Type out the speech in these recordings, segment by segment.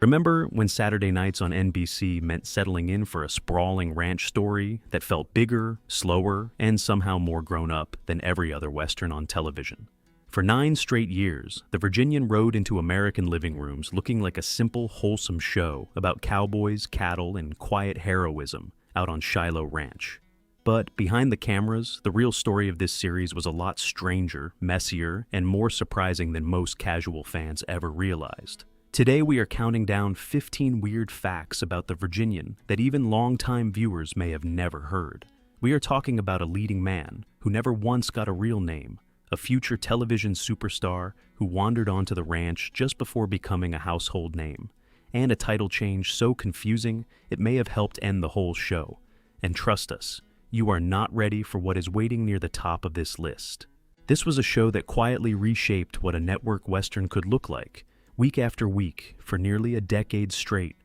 Remember when Saturday nights on NBC meant settling in for a sprawling ranch story that felt bigger, slower, and somehow more grown up than every other Western on television? For 9 straight years, the Virginian rode into American living rooms looking like a simple, wholesome show about cowboys, cattle, and quiet heroism out on Shiloh Ranch. But behind the cameras, the real story of this series was a lot stranger, messier, and more surprising than most casual fans ever realized. Today we are counting down 15 weird facts about the Virginian that even longtime viewers may have never heard. We are talking about a leading man who never once got a real name, a future television superstar who wandered onto the ranch just before becoming a household name, and a title change so confusing it may have helped end the whole show. And trust us, you are not ready for what is waiting near the top of this list. This was a show that quietly reshaped what a network Western could look like, week after week, for nearly a decade straight.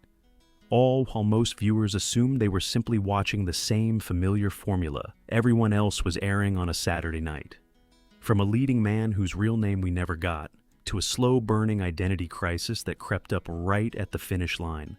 All while most viewers assumed they were simply watching the same familiar formula everyone else was airing on a Saturday night. From a leading man whose real name we never got, to a slow-burning identity crisis that crept up right at the finish line,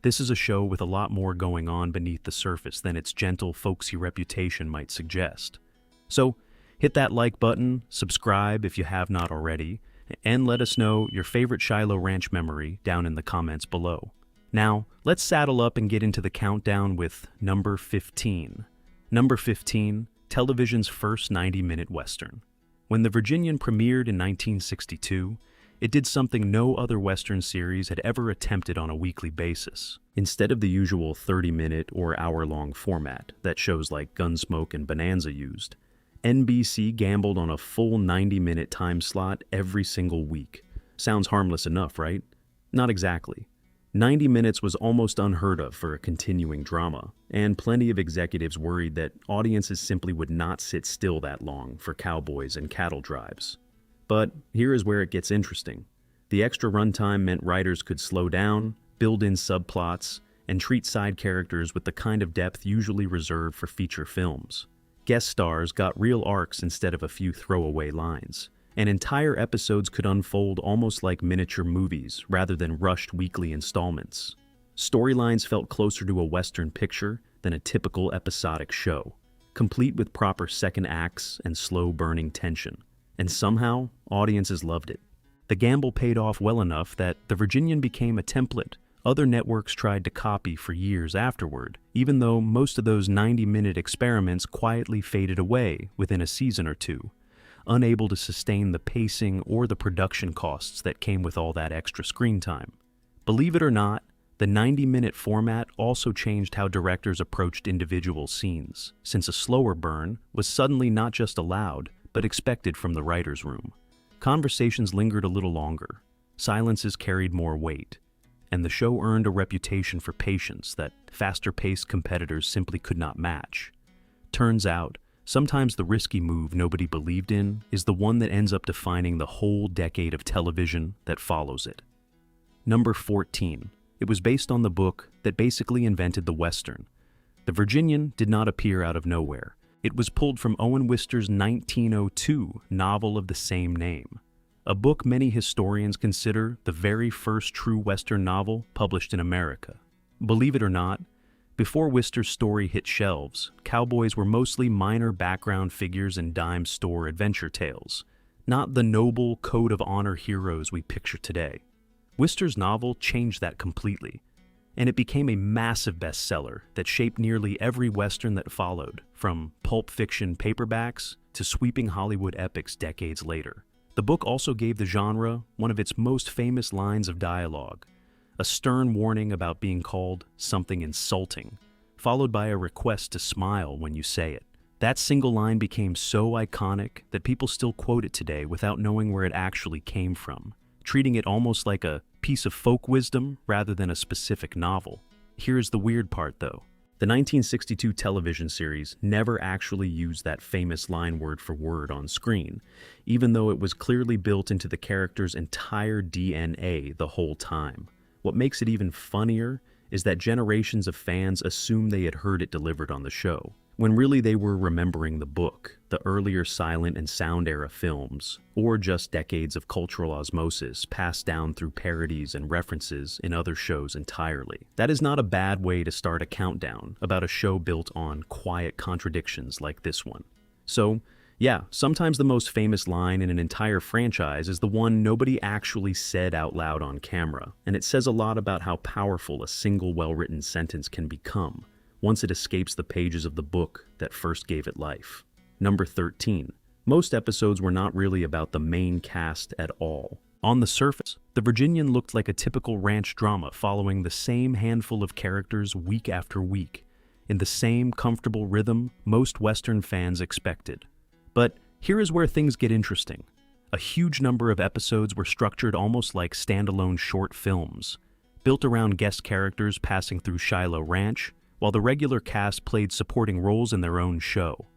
this is a show with a lot more going on beneath the surface than its gentle, folksy reputation might suggest. So, hit that like button, subscribe if you have not already, and let us know your favorite Shiloh Ranch memory down in the comments below. Now, let's saddle up and get into the countdown with number 15. Number 15, television's first 90-minute Western. When The Virginian premiered in 1962, it did something no other Western series had ever attempted on a weekly basis. Instead of the usual 30-minute or hour-long format that shows like Gunsmoke and Bonanza used, NBC gambled on a full 90-minute time slot every single week. Sounds harmless enough, right? Not exactly. 90 minutes was almost unheard of for a continuing drama, and plenty of executives worried that audiences simply would not sit still that long for cowboys and cattle drives. But here is where it gets interesting. The extra runtime meant writers could slow down, build in subplots, and treat side characters with the kind of depth usually reserved for feature films. Guest stars got real arcs instead of a few throwaway lines, and entire episodes could unfold almost like miniature movies rather than rushed weekly installments. Storylines felt closer to a Western picture than a typical episodic show, complete with proper second acts and slow-burning tension. And somehow, audiences loved it. The gamble paid off well enough that The Virginian became a template other networks tried to copy for years afterward, even though most of those 90-minute experiments quietly faded away within a season or two, unable to sustain the pacing or the production costs that came with all that extra screen time. Believe it or not, the 90-minute format also changed how directors approached individual scenes, since a slower burn was suddenly not just allowed, but expected from the writer's room. Conversations lingered a little longer, silences carried more weight, and the show earned a reputation for patience that faster-paced competitors simply could not match. Turns out, sometimes the risky move nobody believed in is the one that ends up defining the whole decade of television that follows it. Number 14. It was based on the book that basically invented the Western. The Virginian did not appear out of nowhere. It was pulled from Owen Wister's 1902 novel of the same name, a book many historians consider the very first true Western novel published in America. Believe it or not, before Wister's story hit shelves, cowboys were mostly minor background figures in dime store adventure tales, not the noble code of honor heroes we picture today. Wister's novel changed that completely, and it became a massive bestseller that shaped nearly every Western that followed, from pulp fiction paperbacks to sweeping Hollywood epics decades later. The book also gave the genre one of its most famous lines of dialogue, a stern warning about being called something insulting, followed by a request to smile when you say it. That single line became so iconic that people still quote it today without knowing where it actually came from, treating it almost like a piece of folk wisdom rather than a specific novel. Here's the weird part, though. The 1962 television series never actually used that famous line word for word on screen, even though it was clearly built into the character's entire DNA the whole time. What makes it even funnier is that generations of fans assume they had heard it delivered on the show, when really they were remembering the book, the earlier silent and sound era films, or just decades of cultural osmosis passed down through parodies and references in other shows entirely. That is not a bad way to start a countdown about a show built on quiet contradictions like this one. So, yeah, sometimes the most famous line in an entire franchise is the one nobody actually said out loud on camera, and it says a lot about how powerful a single well-written sentence can become once it escapes the pages of the book that first gave it life. Number 13. Most episodes were not really about the main cast at all. On the surface, The Virginian looked like a typical ranch drama following the same handful of characters week after week, in the same comfortable rhythm most Western fans expected. But here is where things get interesting. A huge number of episodes were structured almost like standalone short films, built around guest characters passing through Shiloh Ranch, while the regular cast played supporting roles in their own show.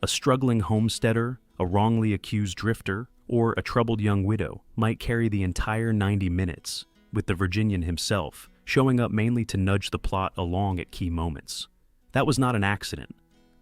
A struggling homesteader, a wrongly accused drifter, or a troubled young widow might carry the entire 90 minutes, with the Virginian himself showing up mainly to nudge the plot along at key moments. That was not an accident.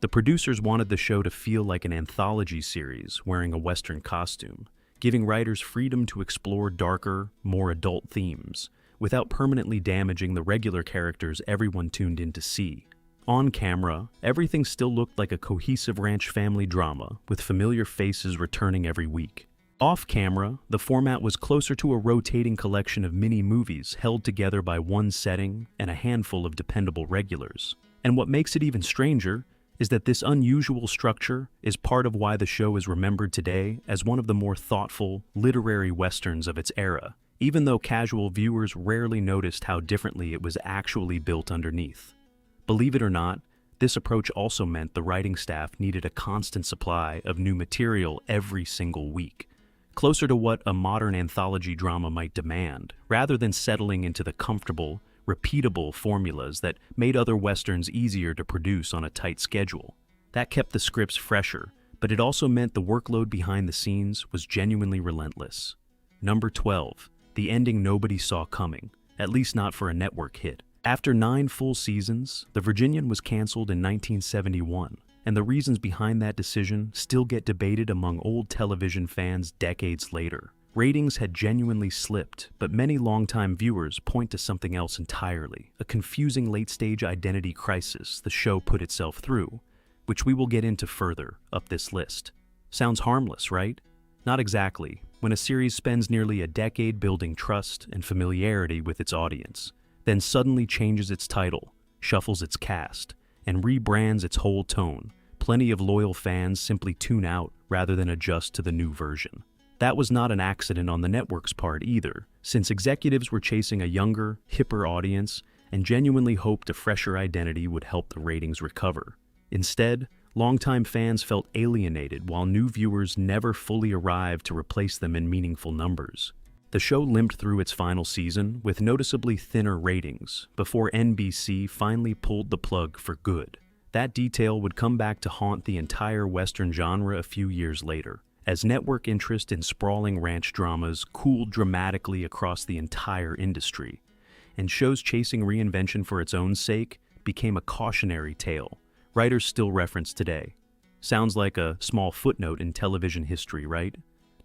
The producers wanted the show to feel like an anthology series wearing a Western costume, giving writers freedom to explore darker, more adult themes, without permanently damaging the regular characters everyone tuned in to see. On camera, everything still looked like a cohesive ranch family drama, with familiar faces returning every week. Off camera, the format was closer to a rotating collection of mini-movies held together by one setting and a handful of dependable regulars. And what makes it even stranger is that this unusual structure is part of why the show is remembered today as one of the more thoughtful, literary westerns of its era, even though casual viewers rarely noticed how differently it was actually built underneath. Believe it or not, this approach also meant the writing staff needed a constant supply of new material every single week, closer to what a modern anthology drama might demand, rather than settling into the comfortable, repeatable formulas that made other westerns easier to produce on a tight schedule. That kept the scripts fresher, but it also meant the workload behind the scenes was genuinely relentless. Number 12. The ending nobody saw coming, at least not for a network hit. After 9 full seasons, The Virginian was canceled in 1971, and the reasons behind that decision still get debated among old television fans decades later. Ratings had genuinely slipped, but many longtime viewers point to something else entirely, a confusing late-stage identity crisis the show put itself through, which we will get into further up this list. Sounds harmless, right? Not exactly, when a series spends nearly a decade building trust and familiarity with its audience, then suddenly changes its title, shuffles its cast, and rebrands its whole tone. Plenty of loyal fans simply tune out rather than adjust to the new version. That was not an accident on the network's part either, since executives were chasing a younger, hipper audience and genuinely hoped a fresher identity would help the ratings recover. Instead, longtime fans felt alienated while new viewers never fully arrived to replace them in meaningful numbers. The show limped through its final season with noticeably thinner ratings before NBC finally pulled the plug for good. That detail would come back to haunt the entire Western genre a few years later, as network interest in sprawling ranch dramas cooled dramatically across the entire industry, and shows chasing reinvention for its own sake became a cautionary tale writers still reference today. Sounds like a small footnote in television history, right?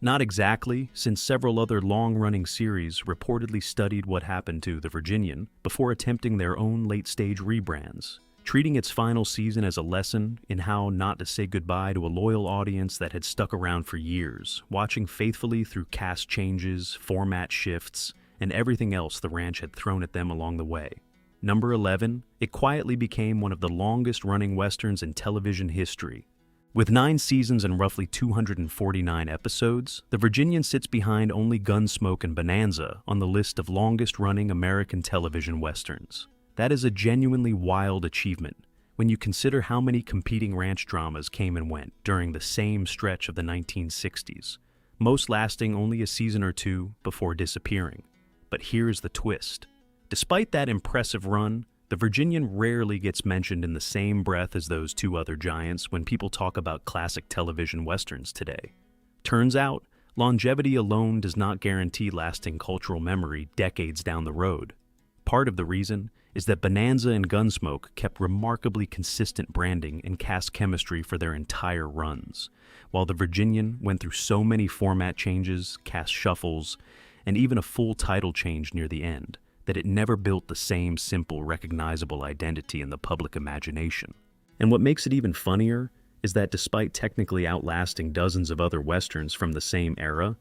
Not exactly, since several other long-running series reportedly studied what happened to The Virginian before attempting their own late-stage rebrands, treating its final season as a lesson in how not to say goodbye to a loyal audience that had stuck around for years, watching faithfully through cast changes, format shifts, and everything else the ranch had thrown at them along the way. Number 11, it quietly became one of the longest-running westerns in television history. With 9 seasons and roughly 249 episodes, The Virginian sits behind only Gunsmoke and Bonanza on the list of longest-running American television westerns. That is a genuinely wild achievement when you consider how many competing ranch dramas came and went during the same stretch of the 1960s, most lasting only a season or two before disappearing. But here's the twist. Despite that impressive run, The Virginian rarely gets mentioned in the same breath as those 2 other giants when people talk about classic television westerns today. Turns out, longevity alone does not guarantee lasting cultural memory decades down the road. Part of the reason is that Bonanza and Gunsmoke kept remarkably consistent branding and cast chemistry for their entire runs, while the Virginian went through so many format changes, cast shuffles, and even a full title change near the end, that it never built the same simple, recognizable identity in the public imagination. And what makes it even funnier is that despite technically outlasting dozens of other westerns from the same era,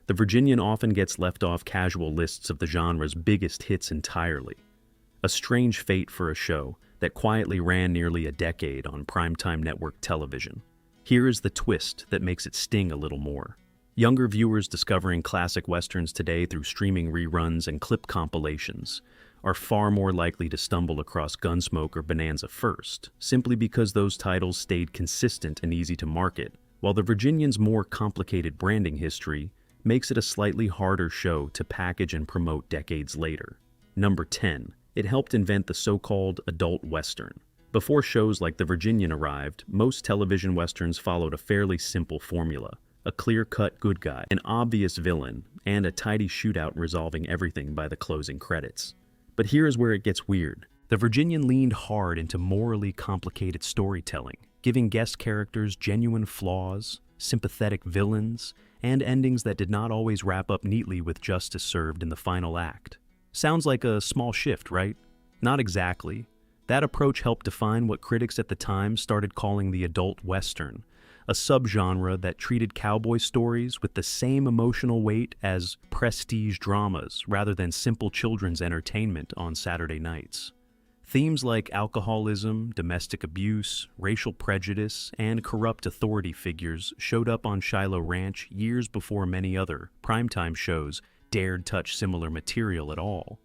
the Virginian often gets left off casual lists of the genre's biggest hits entirely. A strange fate for a show that quietly ran nearly a decade on primetime network television. Here is the twist that makes it sting a little more. Younger viewers discovering classic westerns today through streaming reruns and clip compilations are far more likely to stumble across Gunsmoke or Bonanza first, simply because those titles stayed consistent and easy to market, while the Virginian's more complicated branding history makes it a slightly harder show to package and promote decades later. Number 10. It helped invent the so-called adult western. Before shows like The Virginian arrived, most television westerns followed a fairly simple formula: a clear-cut good guy, an obvious villain, and a tidy shootout resolving everything by the closing credits. But here is where it gets weird. The Virginian leaned hard into morally complicated storytelling, giving guest characters genuine flaws, sympathetic villains, and endings that did not always wrap up neatly with justice served in the final act. Sounds like a small shift, right? Not exactly. That approach helped define what critics at the time started calling the adult western, a subgenre that treated cowboy stories with the same emotional weight as prestige dramas rather than simple children's entertainment on Saturday nights. Themes like alcoholism, domestic abuse, racial prejudice, and corrupt authority figures showed up on Shiloh Ranch years before many other primetime shows dared touch similar material at all.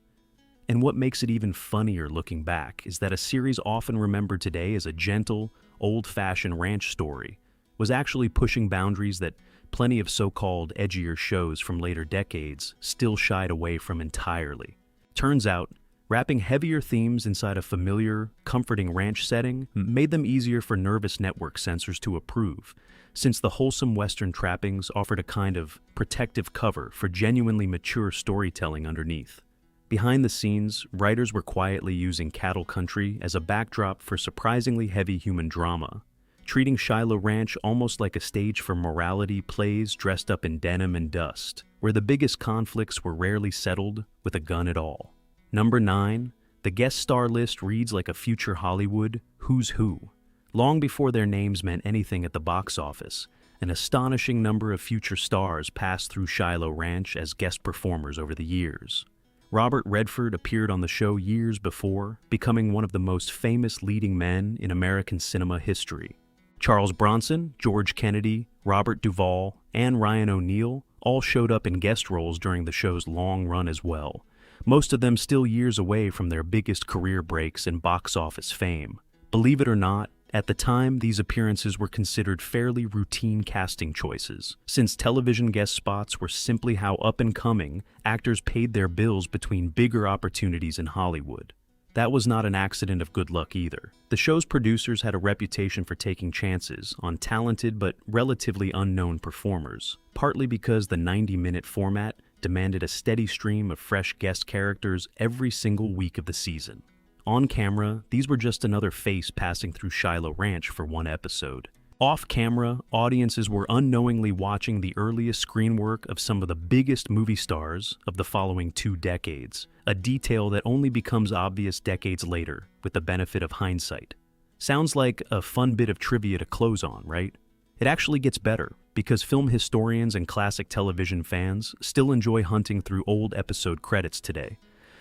And what makes it even funnier looking back is that a series often remembered today as a gentle, old-fashioned ranch story was actually pushing boundaries that plenty of so-called edgier shows from later decades still shied away from entirely. Turns out, wrapping heavier themes inside a familiar, comforting ranch setting made them easier for nervous network censors to approve, since the wholesome Western trappings offered a kind of protective cover for genuinely mature storytelling underneath. Behind the scenes, writers were quietly using cattle country as a backdrop for surprisingly heavy human drama, treating Shiloh Ranch almost like a stage for morality plays dressed up in denim and dust, where the biggest conflicts were rarely settled with a gun at all. Number 9. The guest star list reads like a future Hollywood who's who. Long before their names meant anything at the box office, an astonishing number of future stars passed through Shiloh Ranch as guest performers over the years. Robert Redford appeared on the show years before, becoming one of the most famous leading men in American cinema history. Charles Bronson, George Kennedy, Robert Duvall, and Ryan O'Neal all showed up in guest roles during the show's long run as well, most of them still years away from their biggest career breaks and box office fame. Believe it or not, at the time, these appearances were considered fairly routine casting choices, since television guest spots were simply how up-and-coming actors paid their bills between bigger opportunities in Hollywood. That was not an accident of good luck either. The show's producers had a reputation for taking chances on talented but relatively unknown performers, partly because the 90-minute format demanded a steady stream of fresh guest characters every single week of the season. On camera, these were just another face passing through Shiloh Ranch for one episode. Off camera, audiences were unknowingly watching the earliest screen work of some of the biggest movie stars of the following 2 decades, a detail that only becomes obvious decades later with the benefit of hindsight. Sounds like a fun bit of trivia to close on, right? It actually gets better, because film historians and classic television fans still enjoy hunting through old episode credits today,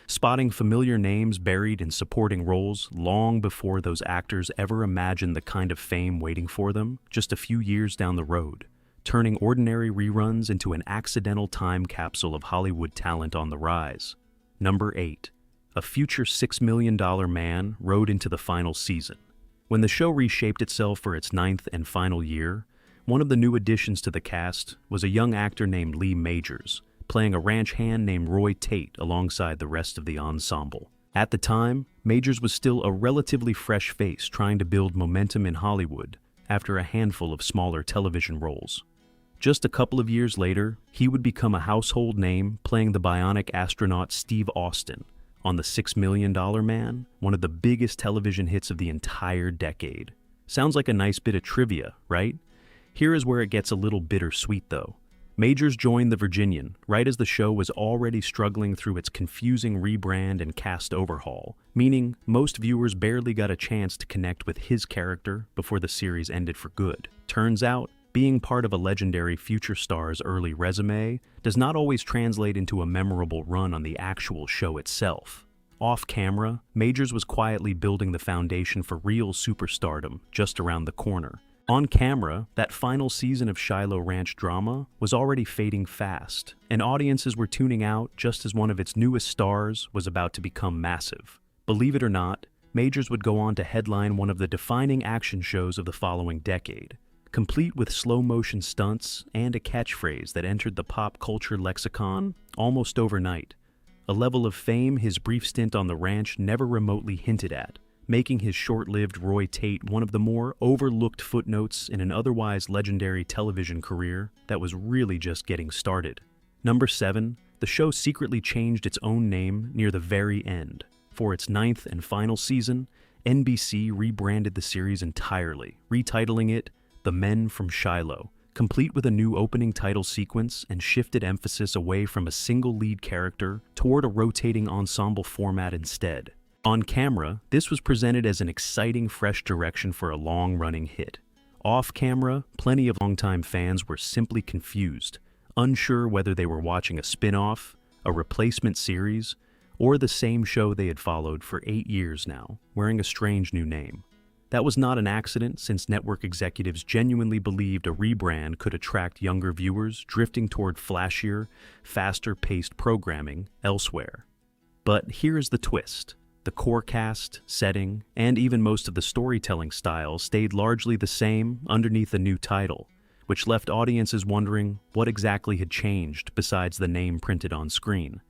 spotting familiar names buried in supporting roles long before those actors ever imagined the kind of fame waiting for them just a few years down the road, turning ordinary reruns into an accidental time capsule of Hollywood talent on the rise. Number 8. A future $6 million man rode into the final season. When the show reshaped itself for its 9th and final year, one of the new additions to the cast was a young actor named Lee Majors, playing a ranch hand named Roy Tate alongside the rest of the ensemble. At the time, Majors was still a relatively fresh face trying to build momentum in Hollywood after a handful of smaller television roles. Just a couple of years later, he would become a household name playing the bionic astronaut Steve Austin on the $6 Million Man, one of the biggest television hits of the entire decade. Sounds like a nice bit of trivia, right? Here is where it gets a little bittersweet, though. Majors joined the Virginian right as the show was already struggling through its confusing rebrand and cast overhaul, meaning most viewers barely got a chance to connect with his character before the series ended for good. Turns out, being part of a legendary future star's early resume does not always translate into a memorable run on the actual show itself. Off camera, Majors was quietly building the foundation for real superstardom just around the corner. On camera, that final season of Shiloh Ranch drama was already fading fast, and audiences were tuning out just as one of its newest stars was about to become massive. Believe it or not, Majors would go on to headline one of the defining action shows of the following decade, complete with slow-motion stunts and a catchphrase that entered the pop culture lexicon almost overnight, a level of fame his brief stint on the ranch never remotely hinted at, making his short-lived Roy Tate one of the more overlooked footnotes in an otherwise legendary television career that was really just getting started. Number 7, the show secretly changed its own name near the very end. For its 9th and final season, NBC rebranded the series entirely, retitling it The Men from Shiloh, complete with a new opening title sequence and shifted emphasis away from a single lead character toward a rotating ensemble format instead. On camera, this was presented as an exciting, fresh direction for a long-running hit. Off camera, plenty of longtime fans were simply confused, unsure whether they were watching a spin-off, a replacement series, or the same show they had followed for 8 years now, wearing a strange new name. That was not an accident, since network executives genuinely believed a rebrand could attract younger viewers drifting toward flashier, faster-paced programming elsewhere. But here is the twist. The core cast, setting, and even most of the storytelling style stayed largely the same underneath the new title, which left audiences wondering what exactly had changed besides the name printed on screen.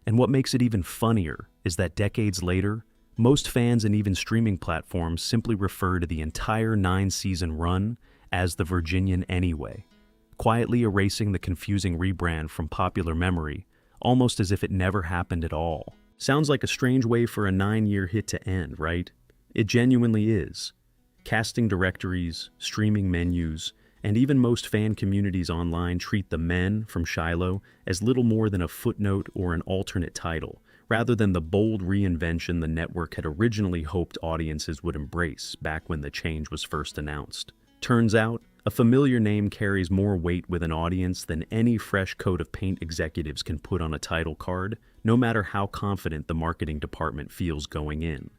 And what makes it even funnier is that decades later, most fans and even streaming platforms simply refer to the entire 9-season run as the Virginian anyway, quietly erasing the confusing rebrand from popular memory, almost as if it never happened at all. Sounds like a strange way for a 9-year hit to end, right? It genuinely is. Casting directories, streaming menus, and even most fan communities online treat The Men from Shiloh as little more than a footnote or an alternate title, rather than the bold reinvention the network had originally hoped audiences would embrace back when the change was first announced. Turns out, a familiar name carries more weight with an audience than any fresh coat of paint executives can put on a title card, no matter how confident the marketing department feels going in.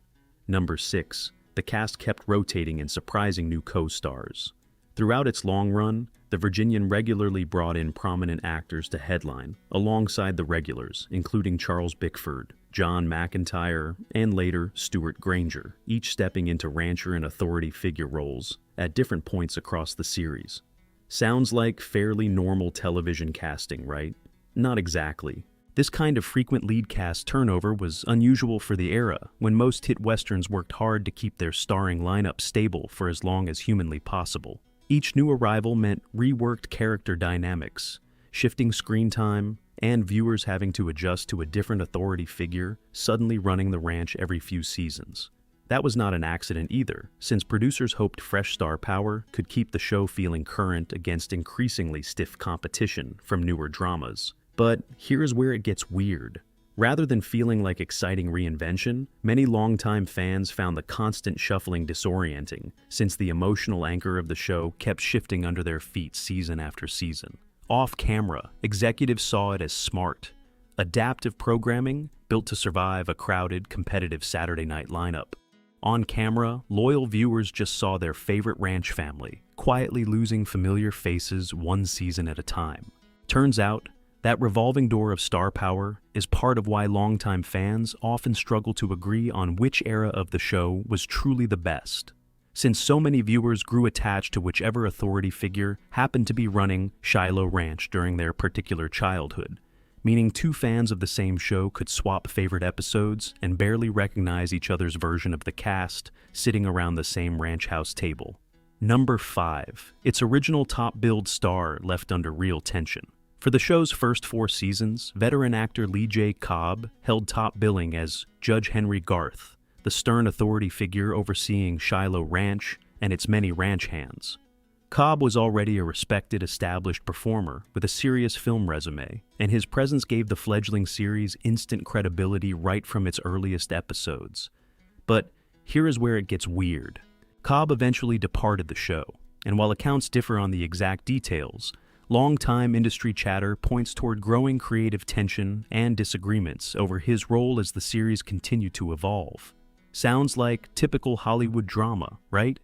Number 6, the cast kept rotating and surprising new co-stars. Throughout its long run, the Virginian regularly brought in prominent actors to headline, alongside the regulars, including Charles Bickford, John McIntyre, and later Stuart Granger, each stepping into rancher and authority figure roles at different points across the series. Sounds like fairly normal television casting, right? Not exactly. This kind of frequent lead cast turnover was unusual for the era, when most hit westerns worked hard to keep their starring lineup stable for as long as humanly possible. Each new arrival meant reworked character dynamics, shifting screen time, and viewers having to adjust to a different authority figure suddenly running the ranch every few seasons. That was not an accident either, since producers hoped fresh star power could keep the show feeling current against increasingly stiff competition from newer dramas. But here's where it gets weird. Rather than feeling like exciting reinvention, many longtime fans found the constant shuffling disorienting, since the emotional anchor of the show kept shifting under their feet season after season. Off camera, executives saw it as smart, adaptive programming built to survive a crowded, competitive Saturday night lineup. On camera, loyal viewers just saw their favorite ranch family, quietly losing familiar faces one season at a time. Turns out, that revolving door of star power is part of why longtime fans often struggle to agree on which era of the show was truly the best, since so many viewers grew attached to whichever authority figure happened to be running Shiloh Ranch during their particular childhood, meaning two fans of the same show could swap favorite episodes and barely recognize each other's version of the cast sitting around the same ranch house table. Number 5. Its original top-billed star left under real tension. For the show's first 4 seasons, veteran actor Lee J. Cobb held top billing as Judge Henry Garth, the stern authority figure overseeing Shiloh Ranch and its many ranch hands. Cobb was already a respected, established performer with a serious film resume, and his presence gave the fledgling series instant credibility right from its earliest episodes. But here is where it gets weird. Cobb eventually departed the show, and while accounts differ on the exact details, longtime industry chatter points toward growing creative tension and disagreements over his role as the series continued to evolve. Sounds like typical Hollywood drama, right?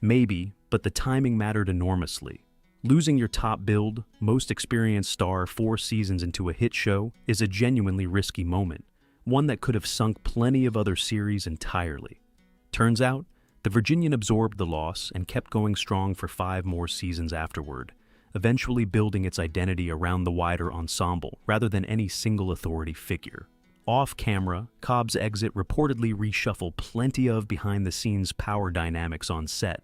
Maybe, but the timing mattered enormously. Losing your top-billed, most experienced star 4 seasons into a hit show is a genuinely risky moment, one that could have sunk plenty of other series entirely. Turns out, the Virginian absorbed the loss and kept going strong for 5 more seasons afterward, eventually building its identity around the wider ensemble rather than any single authority figure. Off-camera, Cobb's exit reportedly reshuffled plenty of behind-the-scenes power dynamics on set.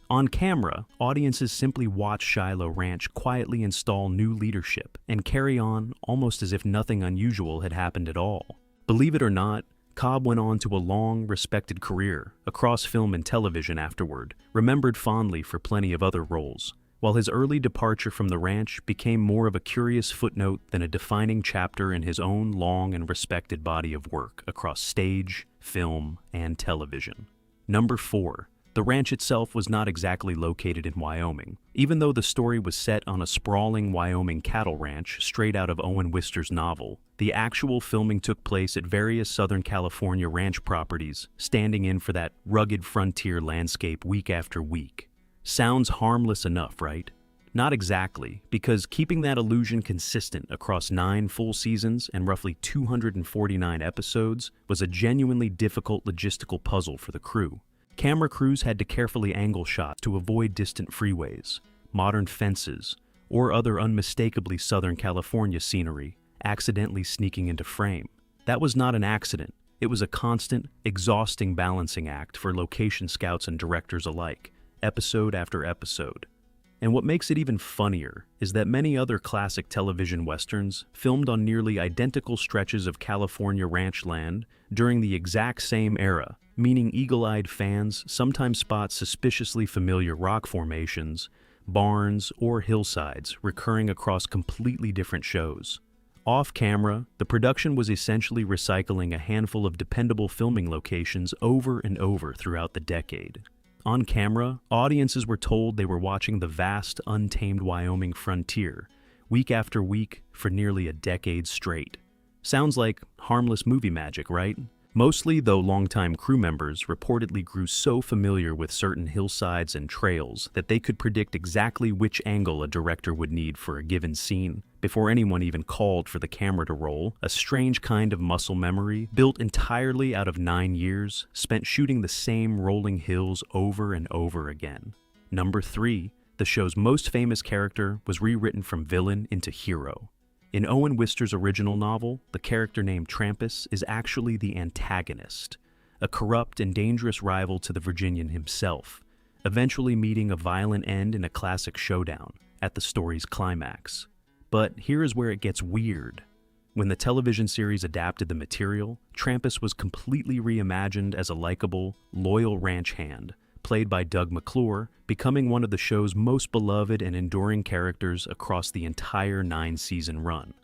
On camera, audiences simply watch Shiloh Ranch quietly install new leadership and carry on almost as if nothing unusual had happened at all. Believe it or not, Cobb went on to a long, respected career across film and television afterward, remembered fondly for plenty of other roles, while his early departure from the ranch became more of a curious footnote than a defining chapter in his own long and respected body of work across stage, film, and television. Number 4. The ranch itself was not exactly located in Wyoming, even though the story was set on a sprawling Wyoming cattle ranch straight out of Owen Wister's novel. The actual filming took place at various Southern California ranch properties, standing in for that rugged frontier landscape week after week. Sounds harmless enough, right? Not exactly, because keeping that illusion consistent across 9 full seasons and roughly 249 episodes was a genuinely difficult logistical puzzle for the crew. Camera crews had to carefully angle shots to avoid distant freeways, modern fences, or other unmistakably Southern California scenery accidentally sneaking into frame. That was not an accident. It was a constant, exhausting balancing act for location scouts and directors alike, episode after episode. And what makes it even funnier is that many other classic television westerns filmed on nearly identical stretches of California ranch land during the exact same era, meaning eagle-eyed fans sometimes spot suspiciously familiar rock formations, barns, or hillsides recurring across completely different shows. Off-camera, the production was essentially recycling a handful of dependable filming locations over and over throughout the decade. On camera, audiences were told they were watching the vast, untamed Wyoming frontier, week after week for nearly a decade straight. Sounds like harmless movie magic, right? Mostly, though, longtime crew members reportedly grew so familiar with certain hillsides and trails that they could predict exactly which angle a director would need for a given scene before anyone even called for the camera to roll, a strange kind of muscle memory built entirely out of 9 years spent shooting the same rolling hills over and over again. Number 3, the show's most famous character was rewritten from villain into hero. In Owen Wister's original novel, the character named Trampas is actually the antagonist, a corrupt and dangerous rival to the Virginian himself, eventually meeting a violent end in a classic showdown at the story's climax. But here is where it gets weird. When the television series adapted the material, Trampas was completely reimagined as a likable, loyal ranch hand, played by McClure, becoming one of the show's most beloved and enduring characters across the entire 9-season run.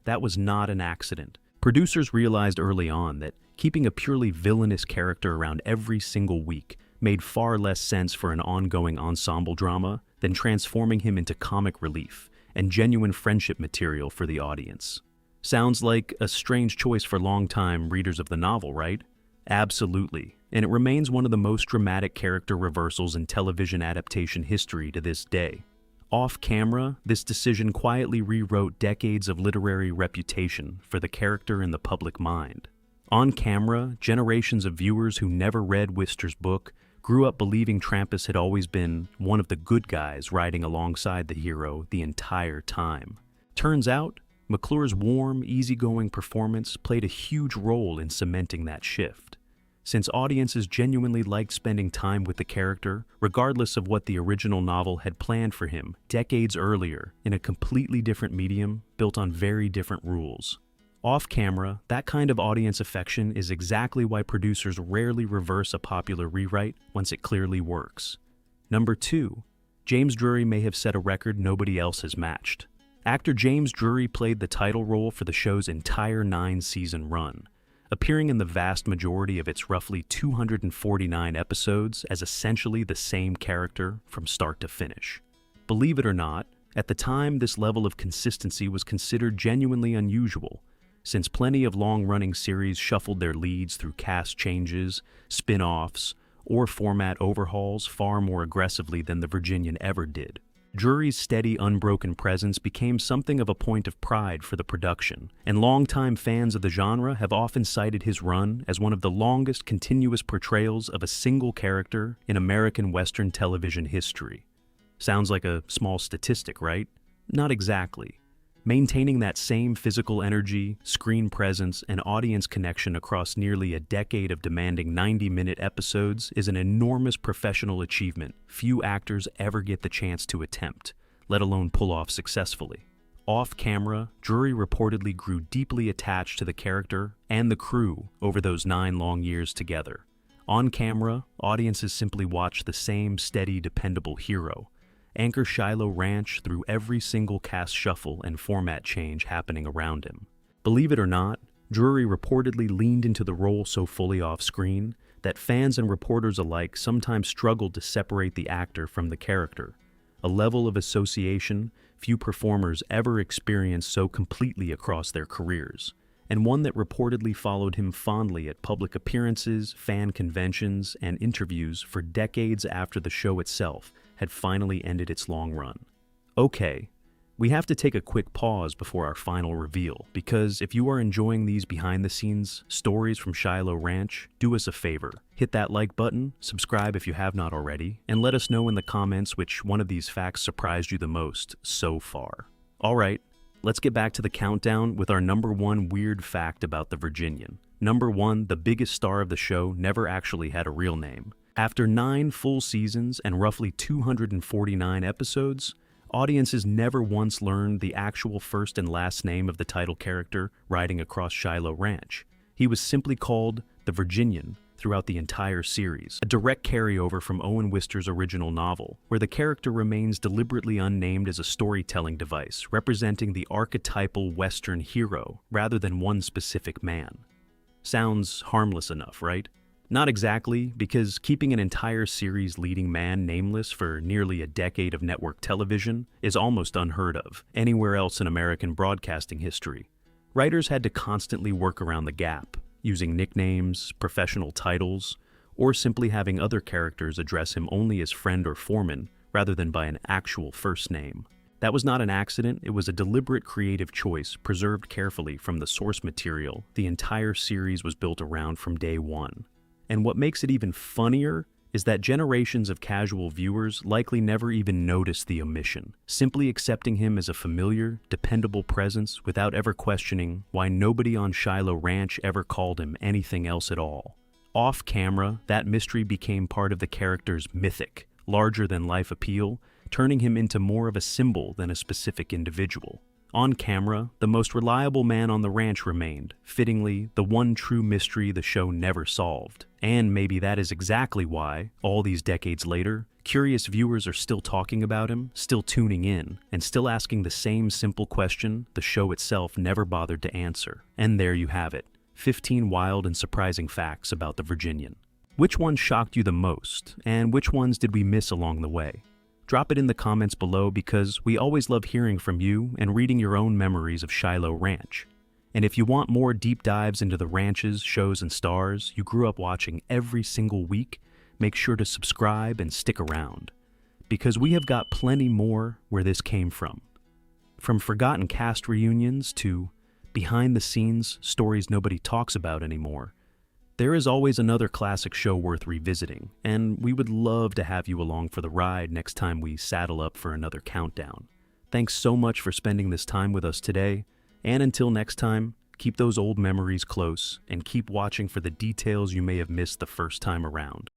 That was not an accident. Producers realized early on that keeping a purely villainous character around every single week made far less sense for an ongoing ensemble drama than transforming him into comic relief and genuine friendship material for the audience. Sounds like a strange choice for longtime readers of the novel, right? Absolutely, and it remains one of the most dramatic character reversals in television adaptation history to this day. Off-camera, this decision quietly rewrote decades of literary reputation for the character in the public mind. On camera, generations of viewers who never read Wister's book grew up believing Trampas had always been one of the good guys riding alongside the hero the entire time. Turns out, McClure's warm, easygoing performance played a huge role in cementing that shift. since audiences genuinely liked spending time with the character, regardless of what the original novel had planned for him decades earlier in a completely different medium built on very different rules. Off camera, that kind of audience affection is exactly why producers rarely reverse a popular rewrite once it clearly works. Number 2. James Drury may have set a record nobody else has matched. Actor James Drury played the title role for the show's entire 9-season run, appearing in the vast majority of its roughly 249 episodes as essentially the same character from start to finish. Believe it or not, at the time this level of consistency was considered genuinely unusual, since plenty of long-running series shuffled their leads through cast changes, spin-offs, or format overhauls far more aggressively than the Virginian ever did. Drury's steady, unbroken presence became something of a point of pride for the production, and longtime fans of the genre have often cited his run as one of the longest continuous portrayals of a single character in American Western television history. Sounds like a small statistic, right? Not exactly. Maintaining that same physical energy, screen presence, and audience connection across nearly a decade of demanding 90-minute episodes is an enormous professional achievement few actors ever get the chance to attempt, let alone pull off successfully. Off camera, Drury reportedly grew deeply attached to the character and the crew over those 9 long years together. On camera, audiences simply watch the same steady, dependable hero, anchor Shiloh Ranch through every single cast shuffle and format change happening around him. Believe it or not, Drury reportedly leaned into the role so fully off-screen that fans and reporters alike sometimes struggled to separate the actor from the character, a level of association few performers ever experienced so completely across their careers, and one that reportedly followed him fondly at public appearances, fan conventions, and interviews for decades after the show itself had finally ended its long run. Okay, we have to take a quick pause before our final reveal, because if you are enjoying these behind-the-scenes stories from Shiloh Ranch, do us a favor. Hit that like button, subscribe if you have not already, and let us know in the comments which one of these facts surprised you the most so far. Alright, let's get back to the countdown with our number 1 weird fact about the Virginian. Number 1, the biggest star of the show never actually had a real name. After 9 full seasons and roughly 249 episodes, audiences never once learned the actual first and last name of the title character riding across Shiloh Ranch. He was simply called the Virginian throughout the entire series, a direct carryover from Owen Wister's original novel, where the character remains deliberately unnamed as a storytelling device, representing the archetypal Western hero rather than one specific man. Sounds harmless enough, right? Not exactly, because keeping an entire series leading man nameless for nearly a decade of network television is almost unheard of anywhere else in American broadcasting history. Writers had to constantly work around the gap, using nicknames, professional titles, or simply having other characters address him only as friend or foreman rather than by an actual first name. That was not an accident, it was a deliberate creative choice preserved carefully from the source material the entire series was built around from day one. And what makes it even funnier is that generations of casual viewers likely never even noticed the omission, simply accepting him as a familiar, dependable presence without ever questioning why nobody on Shiloh Ranch ever called him anything else at all. Off camera, that mystery became part of the character's mythic, larger-than-life appeal, turning him into more of a symbol than a specific individual. On camera, the most reliable man on the ranch remained, fittingly, the one true mystery the show never solved. And maybe that is exactly why, all these decades later, curious viewers are still talking about him, still tuning in, and still asking the same simple question the show itself never bothered to answer. And there you have it, 15 wild and surprising facts about the Virginian. Which ones shocked you the most, and which ones did we miss along the way? Drop it in the comments below because we always love hearing from you and reading your own memories of Shiloh Ranch. And if you want more deep dives into the ranches, shows, and stars you grew up watching every single week, make sure to subscribe and stick around, because we have got plenty more where this came from. From forgotten cast reunions to behind-the-scenes stories nobody talks about anymore, there is always another classic show worth revisiting, and we would love to have you along for the ride next time we saddle up for another countdown. Thanks so much for spending this time with us today, and until next time, Keep those old memories close and keep watching for the details you may have missed the first time around.